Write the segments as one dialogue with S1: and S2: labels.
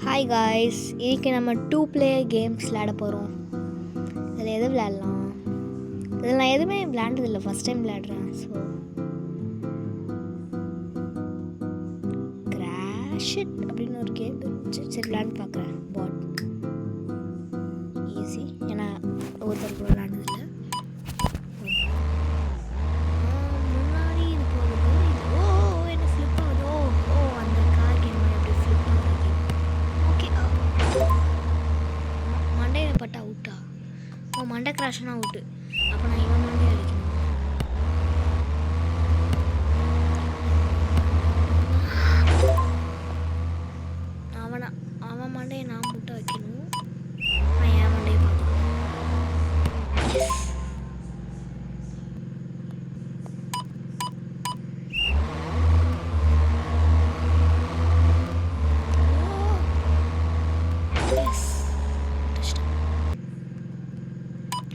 S1: Hi guys, இன்றைக்கி நம்ம 2 player games விளையாட போகிறோம். இதில் எது விளையாடலாம்? இதில் நான் எதுவுமே விளையாண்டதில்லை, ஃபஸ்ட் டைம் விளையாடுறேன். ஸோ கிராஷிட் அப்படின்னு ஒரு கேம் சரி விளையாண்டு பார்க்குறேன். பாட் ஈஸி, ஏன்னா ஒருத்தருக்கு விளையாண்டதில்லை. முன்னாடி இது போகுது. ஓ என்ன ஃப்ளிப் ஆகுது. ஓ அந்த கார் கேம் எப்படி ஃப்ளிப் ஆகுது. ஓகே, மண்டையில் பட்டா அவுட்டா? ஓ மண்டை கிராஷ்னா அவுட்டு. அப்போ நான் இவன் மண்டையை அடிக்கணும். அவன் மண்டையை நான் முட்டை வைக்கணும். நான் என் மண்டையை பார்க்கணும்.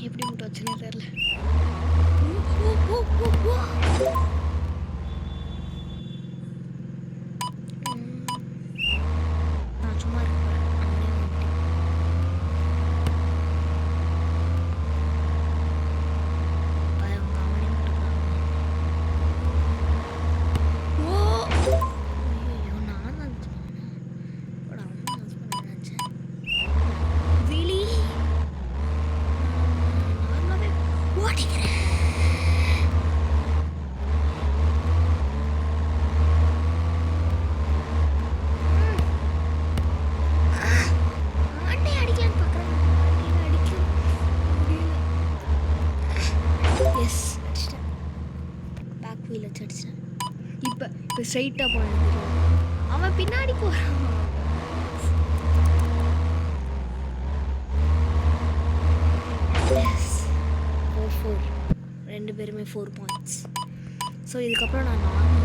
S1: எப்படி முட்டை வச்சுன்னு தெரியல. நான் சும்மா இருக்கேன். இப்போ ஸ்ட்ரைட்டாக போனது. அவன் பின்னாடி போகிறான். ரெண்டு பேருமே 4 பாயிண்ட்ஸ். ஸோ இதுக்கப்புறம் நான் நார்மல்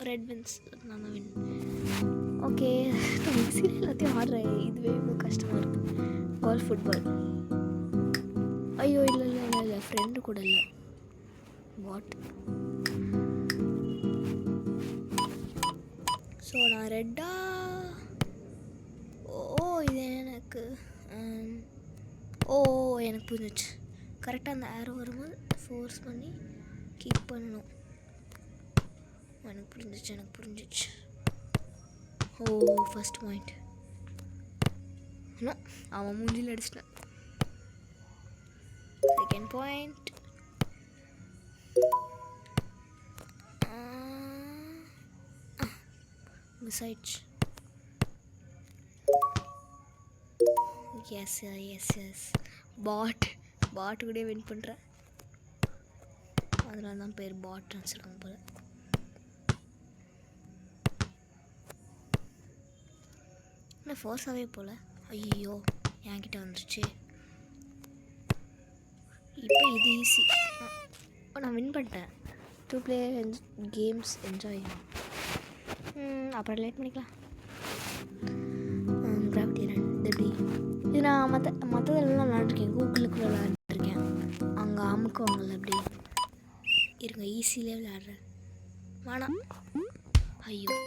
S1: ரெட் வின்ஸ், நான் தான் வின். ஓகே, ஈஸியாக எல்லாத்தையும் ஆடுறேன். இதுவே ரொம்ப கஷ்டமாக இருக்குது. கால் ஃபுட்பால். ஐயோ இல்லை ஃப்ரெண்டு கூட இல்லை, வாட். ஸோ நான் ரெட்டா. இது எனக்கு எனக்கு புரிஞ்சிச்சு. கரெக்டாக அந்த ஏரோ வரும்போது ஃபோர்ஸ் பண்ணி கிக் பண்ணணும். எனக்கு புரிஞ்சிச்சு. First point. அவன் மூஞ்சில் அடிச்சிட்டான். Second point. மிஸ் ஆயிடுச்சு. எஸ் பாட் கூட வின் பண்ணுறேன். அதனால தான் பேர் பாட் வச்சுருக்காங்க போல. ஆனால் ஃபோர்ஸாகவே போல். ஐயோ என்கிட்ட வந்துருச்சு. இப்போ இது ஈஸி. நான் வின் பண்ணிட்டேன். 2 பிளேயர் கேம்ஸ் என்ஜாய். அப்புறம் லேட் பண்ணிக்கலாம். கிராவிட்டி ரன் இது எப்படி? இது நான் மற்றதெல்லாம் விளாண்டுருக்கேன். கூகுளுக்கு விளாண்டுருக்கேன். அங்கே அமுக்குவாங்கள்ல எப்படி இருங்க. ஈஸியிலே விளையாடுறேன். வேணாம். ஐயோ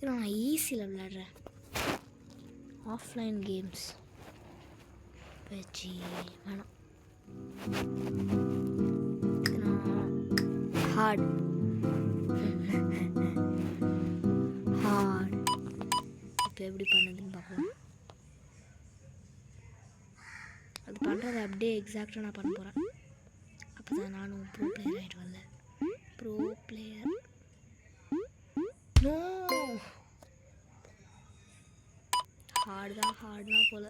S1: நான் ஈஸியில் விளையாடுறேன். ஆஃப்லைன் கேம்ஸ் வச்சு வேணாம். ஹார்ட் இப்போ எப்படி பண்ணுதுன்னு பார்க்கலாம். அது பண்ணுறது அப்படியே எக்ஸாக்டாக நான் பண்ண போகிறேன். அப்போ தான் நானும் ப்ரோ பிளேயர் ஆகிடுவேன்ல. Pro player. நோ, ஹார்ட்னா போல.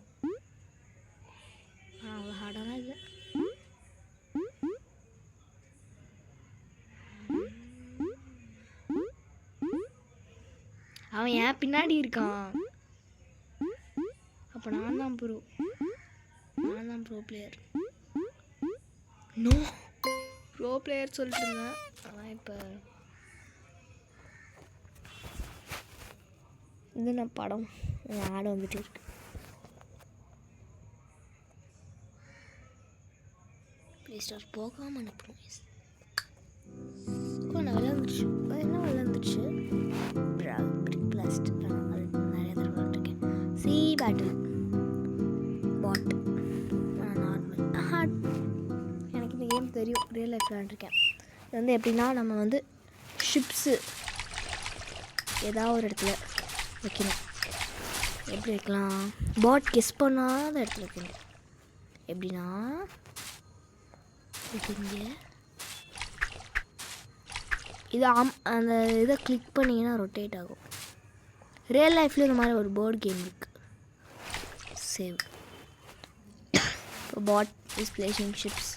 S1: அவ்வளோ ஹார்டானா இல்லை. அவன் ஏன் பின்னாடி இருக்கான்? அப்போ நான் தான் bro player. No, bro player சொல்லிட்டு இருந்தேன். ஆனால் இப்போ இது நான் படம் ஆடு வந்துட்டு இருக்கு. ப்ளே ஸ்டோர் போகாமல் அனுப்பணும். நான் விளையாண்டுச்சு என்ன விளையாண்டுச்சு பிளாஸ்ட் அது நிறைய தடவை விளையாண்டுருக்கேன். சி பேட்டில் பாட் நார்மல் ஹார்ட். எனக்கு இந்த கேம் தெரியும், ரியல் லைஃப் விளையாண்டுருக்கேன். இது வந்து எப்படின்னா நம்ம வந்து ஷிப்ஸு ஏதாவது ஒரு இடத்துல வைக்கணும். எப்படி வைக்கலாம்? பாட் கெஸ் பண்ணாத இடத்துல வைக்கணும். எப்படின்னா இங்கே இது அந்த இதை கிளிக் பண்ணிங்கன்னா ரொட்டேட் ஆகும். ரியல் லைஃப்லேயும் இந்த மாதிரி ஒரு போர்டு கேம் இருக்குது. சேவ். இப்போ பாட் இஸ் பிளேசிங் ஷிப்ஸ்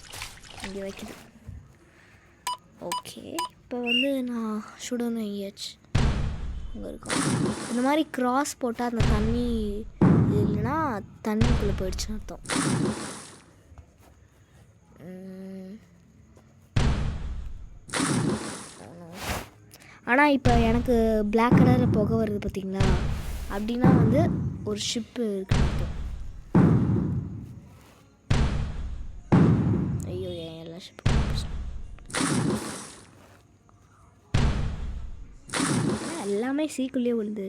S1: இங்கே வைக்குது. ஓகே, இப்போ வந்து நான் சுடணும் எங்கேயாச்சும். அங்கே இருக்கோம். இந்த மாதிரி கிராஸ் போட்டால் அந்த தண்ணி இல்லைன்னா தண்ணிக்குள்ளே போயிடுச்சுன்னு அர்த்தம். ஆனால் இப்போ எனக்கு பிளாக் கலரில் புகை வருது பார்த்தீங்களா? அப்படின்னா வந்து ஒரு ஷிப்பு இருக்குது. ஐயோ, ஏன் எல்லா ஷிப்பு எல்லாமே சீக்குள்ளேயே விழுது.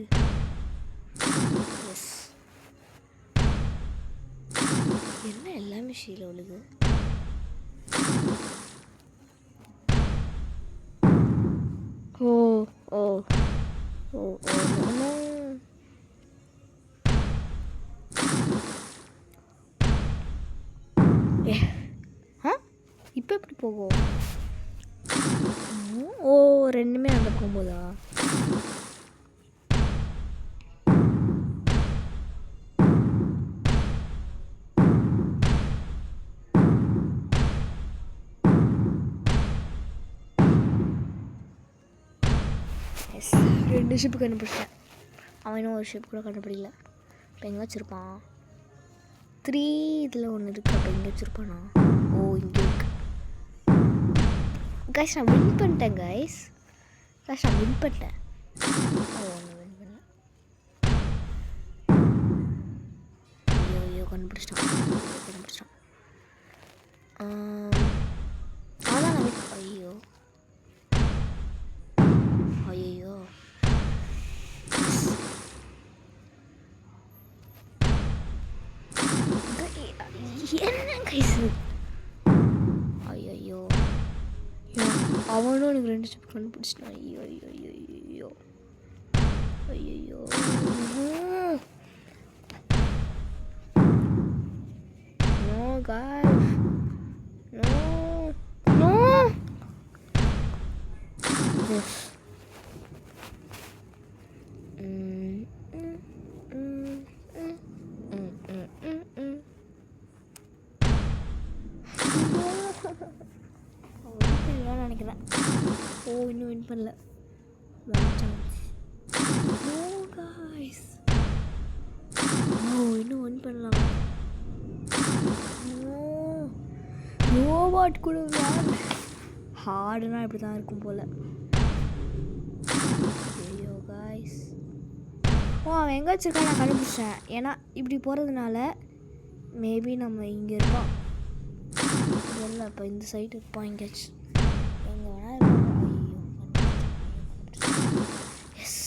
S1: எஸ், என்ன எல்லாமே சீல விழுது. ஓ ஓ ஓ ஓ ஏ ஆ இப்போ எப்படி போகும்? ஓ, ரெண்டுமே அந்த போகும்போதா? எஸ், 2 ஷிப்பு கண்டுபிடிச்சேன். அவன் இன்னும் ஒரு ஷிப் கூட கண்டுபிடிக்கல. இப்போ எங்கே வச்சுருப்பான்? 3 இதில் ஒன்று இருக்குது. அப்போ எங்கே வச்சுருப்பானா? ஓ, இங்கே இருக்கு. கைஸ், நான் வின் பண்ணிட்டேன். கைஸ், நான் வின் பண்ணிட்டேன். ஓ, ஒன்று வின் பண்ணேன். ஐயோ, கண்டுபிடிச்சிட்டான். அதான் நான் ஐயோ ஐயோ என்ன கைஸ்? ஐயோ, அவனும் எனக்கு 2 ஸ்டெப் கண்டுபிடிச்சிட்டான். ஐயோ ஐயோ ஐயோ ஐயோ நோ guys, no yes. நினைக்கிறேன். ஓ, இன்னும் வின் பண்ணல. இன்னும் வின் பண்ணலாம். ரோபாட் கூட ஹார்டுனா இப்படி தான் இருக்கும் போல். ஐயோ காய்ஸ், ஓ அவன் எங்கே வச்சுருக்கா நான் கண்டுபிடிச்சேன். ஏன்னா இப்படி போகிறதுனால மேபி நம்ம இங்கே இருப்போம். இல்லை, இப்போ இந்த சைடு இருப்போம். எங்கேயாச்சும் எங்கே வேணா இருப்போம். எஸ்,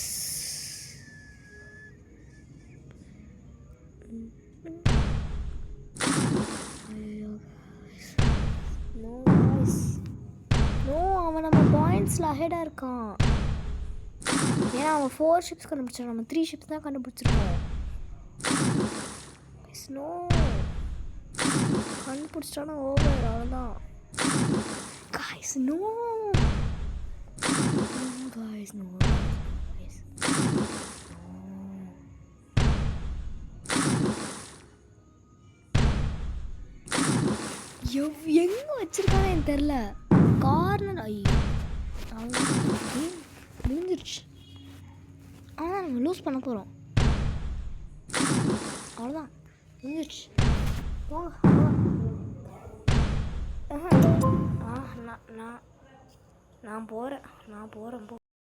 S1: அவன் நம்ம பாயிண்ட்ஸில் அஹெடாக இருக்கான். ஏன்னா அவன் 4 ஷிப்ஸ் கண்டுபிடிச்சான், நம்ம 3 ஷிப்ஸ் தான் கண்டுபிடிச்சிருக்கோம். ஸ்னோ கண்டுபிடிச்சிட்டானா ஓவர், அவ்வளோதான். Guys no guys, no guys, எங்கே வச்சிருக்கானே எனக்கு தெரில. கார்னர் ஐயோ விழுந்துருச்சு. ஆனால் நம்ம லூஸ் பண்ண போகிறோம். அவ்வளோதான், விழுந்துருச்சு. நான் போகிறேன் போ.